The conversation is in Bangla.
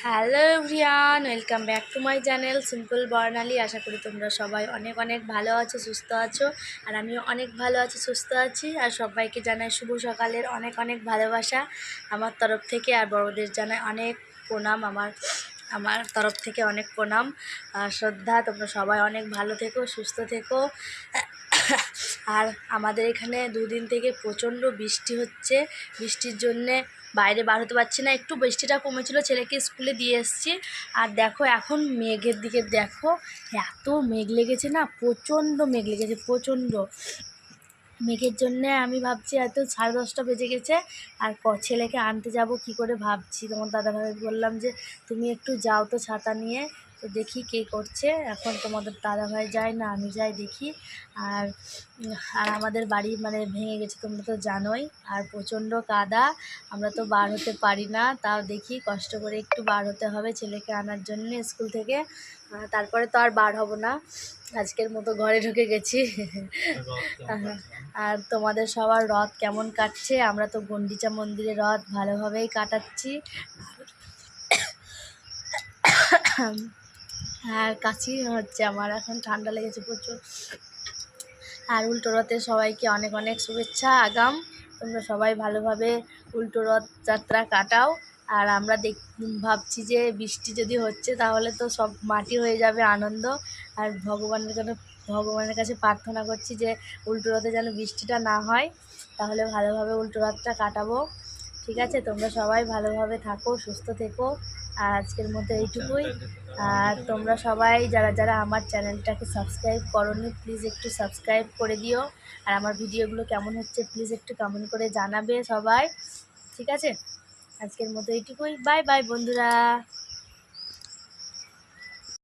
Hello everyone, welcome back to my channel simple Barnali. আশা করি তোমরা সবাই অনেক অনেক ভালো আছো, সুস্থ আছো। আর আমিও অনেক ভালো আছি, সুস্থ আছি। আর সবাইকে জানাই শুভ সকালের অনেক অনেক ভালোবাসা আমার তরফ থেকে। আর বড়দের জানাই অনেক প্রণাম, আমার তরফ থেকে অনেক প্রণাম আর শ্রদ্ধা। তোমরা সবাই অনেক ভালো থেকো, সুস্থ থেকো। আর আমাদের এখানে দুদিন থেকে প্রচণ্ড বৃষ্টি হচ্ছে। বৃষ্টির জন্যে বাইরে বার হতে পারছি না। একটু বৃষ্টিটা কমেছিল, ছেলেকে স্কুলে দিয়ে এসেছি। আর দেখো এখন মেঘের দিকে দেখো, এত মেঘ লেগেছে না, প্রচণ্ড মেঘ লেগেছে, প্রচণ্ড মেঘের জন্যে আমি ভাবছি এত 10:30 বেজে গেছে। আর ছেলেকে আনতে যাব কি করে ভাবছি। তোমার দাদাভাই বললাম যে তুমি একটু যাও তো ছাতা নিয়ে, তো দেখি কে করছে এখন। তোমাদের দাদাভাই যায় না, আমি যাই দেখি। আর আর আমাদের বাড়ি মানে ভেঙে গেছে, তোমরা তো জানোই। আর প্রচণ্ড কাদা, আমরা তো বার হতে পারি না। তাও দেখি কষ্ট করে একটু বার হতে হবে ছেলেকে আনার জন্য স্কুল থেকে। তারপরে তো আর বার হব না, আজকের মতো ঘরে ঢুকে গেছি। আর তোমাদের সবার রথ কেমন কাটছে? আমরা তো গন্ডিচা মন্দিরে রথ ভালোভাবেই কাটাচ্ছি। আর কাশি হচ্ছে আমার, এখন ঠান্ডা লেগেছে প্রচুর। আর উল্টো রথে সবাইকে অনেক অনেক শুভেচ্ছা আগাম। তোমরা সবাই ভালোভাবে উল্টো রথ যাত্রা কাটাও। আর আমরা ভাবছি যে বৃষ্টি যদি হচ্ছে তাহলে তো সব মাটি হয়ে যাবে আনন্দ। আর ভগবানের কাছে প্রার্থনা করছি যে উল্টো রথে যেন বৃষ্টিটা না হয়, তাহলে ভালোভাবে উল্টো রথটা কাটাবো। ঠিক আছে, তোমরা সবাই ভালোভাবে থাকো, সুস্থ থেকো। আর আজকের মতো এইটুকুই। আর তোমরা সবাই যারা যারা আমার চ্যানেলটাকে সাবস্ক্রাইব করোনি, প্লিজ একটু সাবস্ক্রাইব করে দিও। আর আমার ভিডিওগুলো কেমন হচ্ছে প্লিজ একটু কমেন্ট করে জানাবে সবাই। ঠিক আছে, আজকের মতো এইটুকুই। বাই বাই বন্ধুরা।